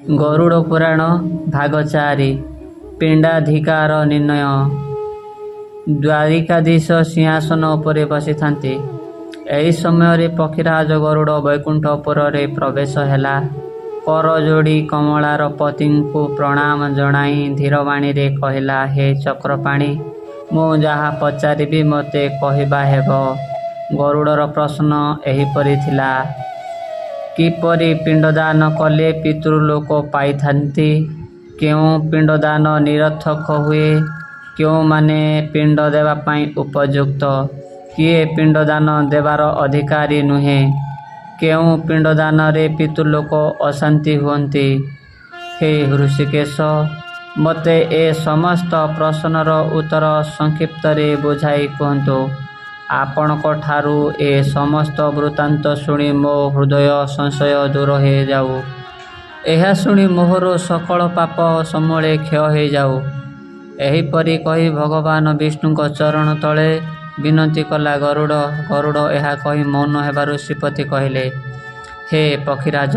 ଗରୁଡ଼ ପୁରାଣ ଭାଗ 4 ପିଣ୍ଡାଧିକାର ନିର୍ଣ୍ଣୟ। ଦ୍ୱାରିକାଧୀଶ ସିଂହାସନ ଉପରେ ବସିଥାନ୍ତି। ଏହି ସମୟରେ ପକ୍ଷୀରାଜ ଗରୁଡ଼ ବୈକୁଣ୍ଠପୁରରେ ପ୍ରବେଶ ହେଲା। କର ଯୋଡ଼ି କମଳାର ପତିଙ୍କୁ ପ୍ରଣାମ ଜଣାଇ ଧୀରବାଣୀରେ କହିଲା, ହେ ଚକ୍ରପାଣି, ମୁଁ ଯାହା ପଚାରିବି ମୋତେ କହିବା ହେବ। ଗରୁଡ଼ର ପ୍ରଶ୍ନ ଏହିପରି ଥିଲା, କିପରି ପିଣ୍ଡଦାନ କଲେ ପିତୃଲୋକ ପାଇଥାନ୍ତି? କେଉଁ ପିଣ୍ଡଦାନ ନିରର୍ଥକ ହୁଏ? କେଉଁମାନେ ପିଣ୍ଡ ଦେବା ପାଇଁ ଉପଯୁକ୍ତ? କିଏ ପିଣ୍ଡଦାନ ଦେବାର ଅଧିକାରୀ ନୁହେଁ? କେଉଁ ପିଣ୍ଡଦାନରେ ପିତୃଲୋକ ଅଶାନ୍ତି ହୁଅନ୍ତି? ହେ ହୃଷିକେଶ, ମୋତେ ଏ ସମସ୍ତ ପ୍ରଶ୍ନର ଉତ୍ତର ସଂକ୍ଷିପ୍ତରେ ବୁଝାଇ କୁହନ୍ତୁ। ଆପଣଙ୍କଠାରୁ ଏ ସମସ୍ତ ବୃତ୍ତାନ୍ତ ଶୁଣି ମୋ ହୃଦୟ ସଂଶୟ ଦୂର ହୋଇଯାଉ। ଏହା ଶୁଣି ମୋହର ସକଳ ପାପ ସମୂଳେ କ୍ଷୟ ହୋଇଯାଉ। ଏହିପରି କହି ଭଗବାନ ବିଷ୍ଣୁଙ୍କ ଚରଣ ତଳେ ବିନତି କଲା ଗରୁଡ଼। ଗରୁଡ଼ ଏହା କହି ମୌନ ହେବାରୁ ଶ୍ରୀପତି କହିଲେ, ହେ ପକ୍ଷୀରାଜ,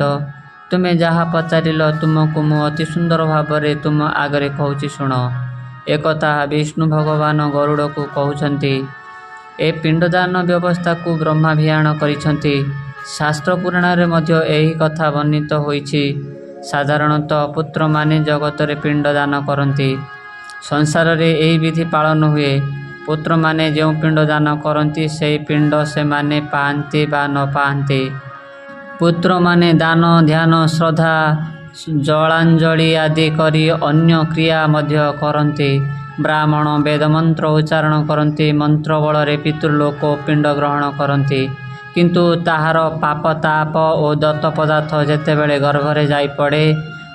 ତୁମେ ଯାହା ପଚାରିଲ ତୁମକୁ ମୁଁ ଅତି ସୁନ୍ଦର ଭାବରେ ତୁମ ଆଗରେ କହୁଛି ଶୁଣ। ଏକଥା ବିଷ୍ଣୁ ଭଗବାନ ଗରୁଡ଼କୁ କହୁଛନ୍ତି। ଏ ପିଣ୍ଡଦାନ ବ୍ୟବସ୍ଥାକୁ ବ୍ରହ୍ମା ଭିଆଣ କରିଛନ୍ତି। ଶାସ୍ତ୍ର ପୁରାଣରେ ମଧ୍ୟ ଏହି କଥା ବର୍ଣ୍ଣିତ ହୋଇଛି। ସାଧାରଣତଃ ପୁତ୍ରମାନେ ଜଗତରେ ପିଣ୍ଡଦାନ କରନ୍ତି। ସଂସାରରେ ଏହି ବିଧି ପାଳନ ହୁଏ। ପୁତ୍ରମାନେ ଯେଉଁ ପିଣ୍ଡଦାନ କରନ୍ତି ସେହି ପିଣ୍ଡ ସେମାନେ ପାଆନ୍ତି ବା ନ ପାଆନ୍ତି। ପୁତ୍ରମାନେ ଦାନ, ଧ୍ୟାନ, ଶ୍ରଦ୍ଧା, ଜଳାଞ୍ଜଳି ଆଦି କରି ଅନ୍ୟ କ୍ରିୟା ମଧ୍ୟ କରନ୍ତି। ବ୍ରାହ୍ମଣ ବେଦମନ୍ତ୍ର ଉଚ୍ଚାରଣ କରନ୍ତି। ମନ୍ତ୍ର ବଳରେ ପିତୃଲୋକ ପିଣ୍ଡ ଗ୍ରହଣ କରନ୍ତି। କିନ୍ତୁ ତାହାର ପାପ ତାପ ଓ ଦତ୍ତ ପଦାର୍ଥ ଯେତେବେଳେ ଗର୍ଭରେ ଯାଇ ପଡ଼େ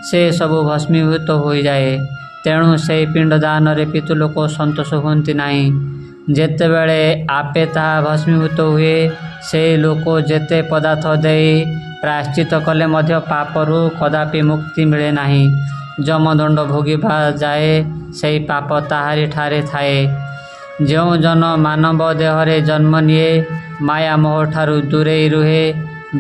ସେ ସବୁ ଭସ୍ମୀଭୂତ ହୋଇଯାଏ। ତେଣୁ ସେହି ପିଣ୍ଡଦାନରେ ପିତୃଲୋକ ସନ୍ତୋଷ ହୁଅନ୍ତି ନାହିଁ। ଯେତେବେଳେ ଆପେ ତାହା ଭସ୍ମୀଭୂତ ହୁଏ ସେହି ଲୋକ ଯେତେ ପଦାର୍ଥ ଦେଇ ପ୍ରାୟଶ୍ଚିତ କଲେ ମଧ୍ୟ ପାପରୁ କଦାପି ମୁକ୍ତି ମିଳେ ନାହିଁ। ଯମଦଣ୍ଡ ଭୋଗିବା ଯାଏ ସେହି ପାପ ତାହାରି ଠାରେ ଥାଏ। ଯେଉଁ ଜନ ମାନବ ଦେହରେ ଜନ୍ମ ନିଏ, ମାୟା ମୋହଠାରୁ ଦୂରେଇ ରୁହେ,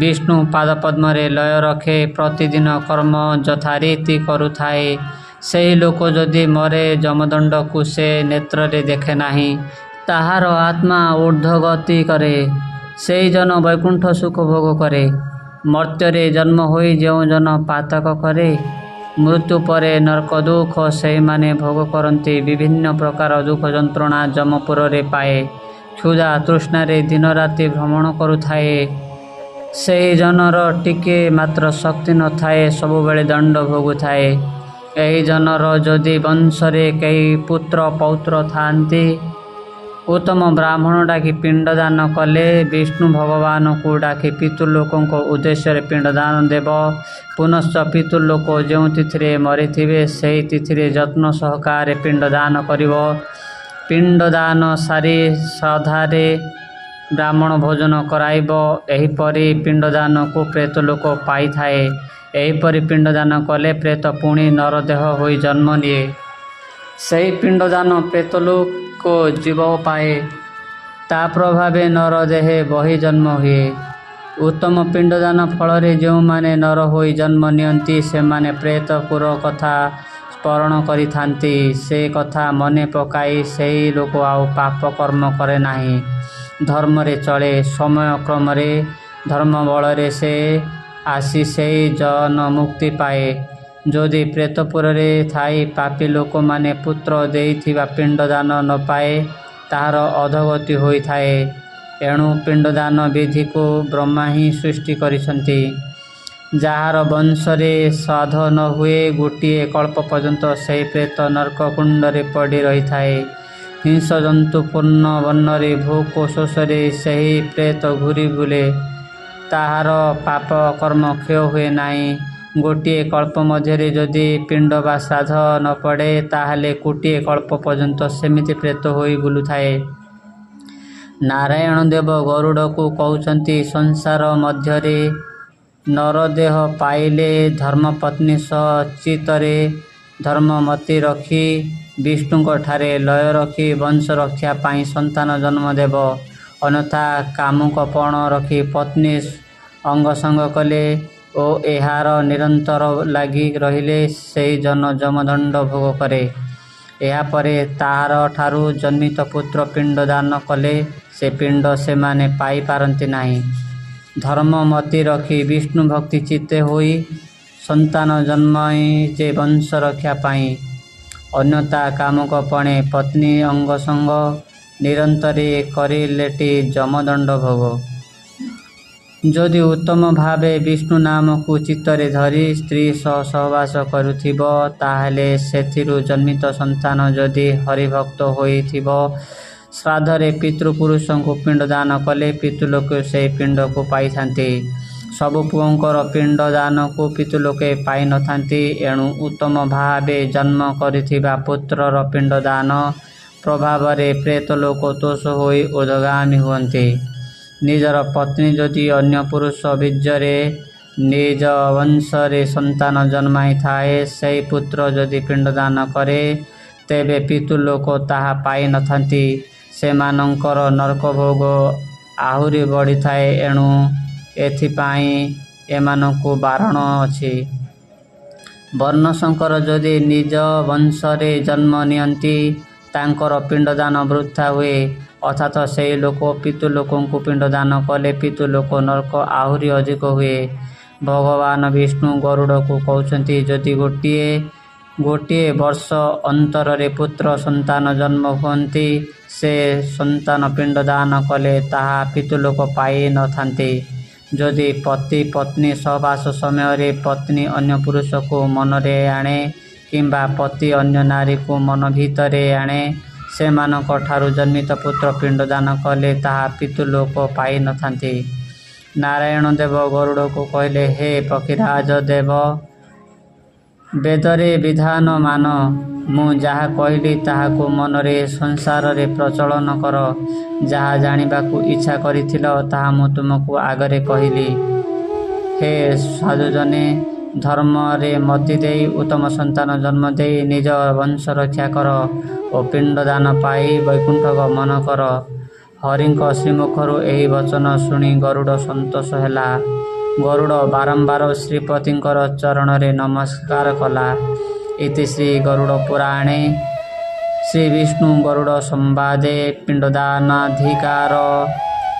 ବିଷ୍ଣୁ ପାଦପଦ୍ମରେ ଲୟ ରଖେ, ପ୍ରତିଦିନ କର୍ମ ଯଥାରୀତି କରୁଥାଏ, ସେହି ଲୋକ ଯଦି ମରେ ଯମଦଣ୍ଡକୁ ସେ ନେତ୍ରରେ ଦେଖେ ନାହିଁ। ତାହାର ଆତ୍ମା ଊର୍ଦ୍ଧ୍ୱଗତି କରେ। ସେହି ଜନ ବୈକୁଣ୍ଠ ସୁଖ ଭୋଗ କରେ। ମର୍ତ୍ତ୍ୟରେ ଜନ୍ମ ହୋଇ ଯେଉଁ ଜନ ପାତକ କରେ, ମୃତ୍ୟୁ ପରେ ନରକ ଦୁଃଖ ସେହିମାନେ ଭୋଗ କରନ୍ତି। ବିଭିନ୍ନ ପ୍ରକାର ଦୁଃଖ ଯନ୍ତ୍ରଣା ଯମପୁରରେ ପାଏ। କ୍ଷୁଧା ତୃଷ୍ଣାରେ ଦିନରାତି ଭ୍ରମଣ କରୁଥାଏ। ସେହି ଜନର ଟିକିଏ ମାତ୍ର ଶକ୍ତି ନଥାଏ, ସବୁବେଳେ ଦଣ୍ଡ ଭୋଗୁଥାଏ। ଏହି ଜନର ଯଦି ବଂଶରେ କେହି ପୁତ୍ର ପୌତ୍ର ଥାଆନ୍ତି, ଉତ୍ତମ ବ୍ରାହ୍ମଣ ଡାକି ପିଣ୍ଡଦାନ କଲେ ବିଷ୍ଣୁ ଭଗବାନଙ୍କୁ ଡାକି ପିତୃଲୋକଙ୍କ ଉଦ୍ଦେଶ୍ୟରେ ପିଣ୍ଡଦାନ ଦେବ। ପୁନଶ୍ଚ ପିତୃଲୋକ ଯେଉଁ ତିଥିରେ ମରିଥିବେ ସେହି ତିଥିରେ ଯତ୍ନ ସହକାରେ ପିଣ୍ଡଦାନ କରିବ। ପିଣ୍ଡଦାନ ସାରି ଶ୍ରାଦ୍ଧରେ ବ୍ରାହ୍ମଣ ଭୋଜନ କରାଇବ। ଏହିପରି ପିଣ୍ଡଦାନକୁ ପ୍ରେତଲୋକ ପାଇଥାଏ। ଏହିପରି ପିଣ୍ଡଦାନ କଲେ ପ୍ରେତ ପୁଣି ନରଦେହ ହୋଇ ଜନ୍ମ ନିଏ। ସେହି ପିଣ୍ଡଦାନ ପ୍ରେତଲୋକ ଜୀବ ପାଏ। ତା ପ୍ରଭାବେ ନର ଦେହେ ବହି ଜନ୍ମ ହୁଏ। ଉତ୍ତମ ପିଣ୍ଡଦାନ ଫଳରେ ଯେଉଁମାନେ ନର ହୋଇ ଜନ୍ମ ନିଅନ୍ତି ସେମାନେ ପ୍ରେତପୁର କଥା ସ୍ମରଣ କରିଥାନ୍ତି। ସେ କଥା ମନେ ପକାଇ ସେହି ଲୋକ ଆଉ ପାପ କର୍ମ କରେ ନାହିଁ। ଧର୍ମରେ ଚଳେ। ସମୟ କ୍ରମରେ ଧର୍ମ ବଳରେ ସେ ଆସି ସେହି ଜନ ମୁକ୍ତି ପାଏ। ଯଦି ପ୍ରେତପୁରରେ ଥାଇ ପାପୀ ଲୋକମାନେ ପୁତ୍ର ଦେଇଥିବା ପିଣ୍ଡଦାନ ନ ପାଏ ତାହାର ଅଧୋଗତି ହୋଇଥାଏ। ଏଣୁ ପିଣ୍ଡଦାନ ବିଧିକୁ ବ୍ରହ୍ମା ହିଁ ସୃଷ୍ଟି କରିଛନ୍ତି। ଯାହାର ବଂଶରେ ଶ୍ରାଦ୍ଧ ନ ହୁଏ ଗୋଟିଏ କଳ୍ପ ପର୍ଯ୍ୟନ୍ତ ସେହି ପ୍ରେତ ନରକ କୁଣ୍ଡରେ ପଡ଼ି ରହିଥାଏ। ହିଂସ୍ରଜନ୍ତୁ ପୂର୍ଣ୍ଣ ବନରେ ଭୋକ ଶୋଷରେ ସେହି ପ୍ରେତ ଘୂରି ବୁଲେ। ତାହାର ପାପ କର୍ମ କ୍ଷୟ ହୁଏ ନାହିଁ। ଗୋଟିଏ କଳ୍ପ ମଧ୍ୟରେ ଯଦି ପିଣ୍ଡ ବା ଶ୍ରାଦ୍ଧ ନ ପଡ଼େ ତାହେଲେ କୋଟିଏ କଳ୍ପ ପର୍ଯ୍ୟନ୍ତ ସେମିତି ପ୍ରେତ ହୋଇ ବୁଲୁଥାଏ। ନାରାୟଣ ଦେବ ଗରୁଡ଼କୁ କହୁଛନ୍ତି, ସଂସାର ମଧ୍ୟରେ ନରଦେହ ପାଇଲେ ଧର୍ମପତ୍ନୀ ସହ ଚିତ୍ତରେ ଧର୍ମମତି ରଖି ବିଷ୍ଣୁଙ୍କଠାରେ ଲୟ ରଖି ବଂଶ ରକ୍ଷା ପାଇଁ ସନ୍ତାନ ଜନ୍ମ ଦେବ। ଅନ୍ୟଥା କାମୁକପଣ ରଖି ପତ୍ନୀ ଅଙ୍ଗସଙ୍ଗ କଲେ ଓ ଏହାର ନିରନ୍ତର ଲାଗି ରହିଲେ ସେହି ଜନ ଯମଦଣ୍ଡ ଭୋଗ କରେ। ଏହାପରେ ତାହାର ଠାରୁ ଜନ୍ମିତ ପୁତ୍ର ପିଣ୍ଡ ଦାନ କଲେ ସେ ପିଣ୍ଡ ସେମାନେ ପାଇପାରନ୍ତି ନାହିଁ। ଧର୍ମ ମତି ରଖି ବିଷ୍ଣୁ ଭକ୍ତି ଚିତ୍ତେ ହୋଇ ସନ୍ତାନ ଜନ୍ମାଇ ଯେ ବଂଶ ରକ୍ଷା ପାଇଁ ଅନ୍ୟତା କାମୁକପଣେ ପତ୍ନୀ ଅଙ୍ଗସଙ୍ଗ ନିରନ୍ତରେ କରିଲେଟି ଯମଦଣ୍ଡ ଭୋଗ। ଯଦି ଉତ୍ତମ ଭାବେ ବିଷ୍ଣୁ ନାମକୁ ଚିତ୍ତରେ ଧରି ସ୍ତ୍ରୀ ସହ ସହବାସ କରୁଥିବ ତାହେଲେ ସେଥିରୁ ଜନ୍ମିତ ସନ୍ତାନ ଯଦି ହରିଭକ୍ତ ହୋଇଥିବ ଶ୍ରାଦ୍ଧରେ ପିତୃପୁରୁଷଙ୍କୁ ପିଣ୍ଡ ଦାନ କଲେ ପିତୃଲୋକେ ସେହି ପିଣ୍ଡକୁ ପାଇଥାନ୍ତି। ସବୁ ପୁଅଙ୍କର ପିଣ୍ଡ ଦାନକୁ ପିତୃଲୋକେ ପାଇନଥାନ୍ତି। ଏଣୁ ଉତ୍ତମ ଭାବେ ଜନ୍ମ କରିଥିବା ପୁତ୍ରର ପିଣ୍ଡ ଦାନ ପ୍ରଭାବରେ ପ୍ରେତଲୋକ ତୋଷ ହୋଇ ଉର୍ଦ୍ଧ୍ୱଗାମୀ ହୁଅନ୍ତି। ନିଜର ପତ୍ନୀ ଯଦି ଅନ୍ୟ ପୁରୁଷ ବୀର୍ଯ୍ୟରେ ନିଜ ବଂଶରେ ସନ୍ତାନ ଜନ୍ମାଇଥାଏ ସେହି ପୁତ୍ର ଯଦି ପିଣ୍ଡଦାନ କରେ ତେବେ ପିତୃଲୋକ ତାହା ପାଇନଥାନ୍ତି। ସେମାନଙ୍କର ନରକଭୋଗ ଆହୁରି ବଢ଼ିଥାଏ। ଏଣୁ ଏଥିପାଇଁ ଏମାନଙ୍କୁ ବାରଣ ଅଛି। ବର୍ଣ୍ଣଶଙ୍କର ଯଦି ନିଜ ବଂଶରେ ଜନ୍ମ ନିଅନ୍ତି ତାଙ୍କର ପିଣ୍ଡଦାନ ବୃଥା ହୁଏ ଅର୍ଥାତ୍ ସେହି ଲୋକ ପିତୃଲୋକଙ୍କୁ ପିଣ୍ଡଦାନ କଲେ ପିତୃଲୋକ ନରକ ଆହୁରି ଅଧିକ ହୁଏ। ଭଗବାନ ବିଷ୍ଣୁ ଗରୁଡ଼କୁ କହୁଛନ୍ତି ଯଦି ଗୋଟିଏ ବର୍ଷ ଅନ୍ତରରେ ପୁତ୍ର ସନ୍ତାନ ଜନ୍ମ ହୁଅନ୍ତି ସେ ସନ୍ତାନ ପିଣ୍ଡଦାନ କଲେ ତାହା ପିତୃଲୋକ ପାଇନଥାନ୍ତି। ଯଦି ପତି ପତ୍ନୀ ସହବାସ ସମୟରେ ପତ୍ନୀ ଅନ୍ୟ ପୁରୁଷକୁ ମନରେ ଆଣେ କିମ୍ବା ପତି ଅନ୍ୟ ନାରୀକୁ ମନ ଭିତରେ ଆଣେ ସେମାନଙ୍କ ଠାରୁ ଜନ୍ମିତ ପୁତ୍ର ପିଣ୍ଡଦାନ କଲେ ତାହା ପିତୃଲୋକ ପାଇନଥାନ୍ତି। ନାରାୟଣ ଦେବ ଗରୁଡ଼କୁ କହିଲେ ହେ ପକ୍ଷୀରାଜ ଦେବ ବେଦରେ ବିଧାନ ମାନ। ମୁଁ ଯାହା କହିଲି ତାହାକୁ ମନରେ ସଂସାରରେ ପ୍ରଚଳନ କର। ଯାହା ଜାଣିବାକୁ ଇଚ୍ଛା କରିଥିଲ ତାହା ମୁଁ ତୁମକୁ ଆଗରେ କହିଲି। ହେ ସାଧୁଜନେ ଧର୍ମରେ ମତି ଦେଇ ଉତ୍ତମ ସନ୍ତାନ ଜନ୍ମ ଦେଇ ନିଜ ବଂଶ ରକ୍ଷା କର ଓ ପିଣ୍ଡଦାନ ପାଇ ବୈକୁଣ୍ଠ ଗମନ କର। ହରିଙ୍କ ଶ୍ରୀମୁଖରୁ ଏହି ବଚନ ଶୁଣି ଗରୁଡ଼ ସନ୍ତୋଷ ହେଲା। ଗରୁଡ଼ ବାରମ୍ବାର ଶ୍ରୀପତିଙ୍କର ଚରଣରେ ନମସ୍କାର କଲା। ଇତି ଶ୍ରୀ ଗରୁଡ଼ ପୁରାଣେ ଶ୍ରୀ ବିଷ୍ଣୁ ଗରୁଡ଼ ସମ୍ବାଦେ ପିଣ୍ଡଦାନାଧିକାର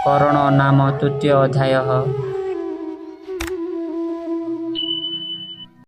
କରଣ ନାମ ତୃତୀୟ ଅଧ୍ୟାୟ।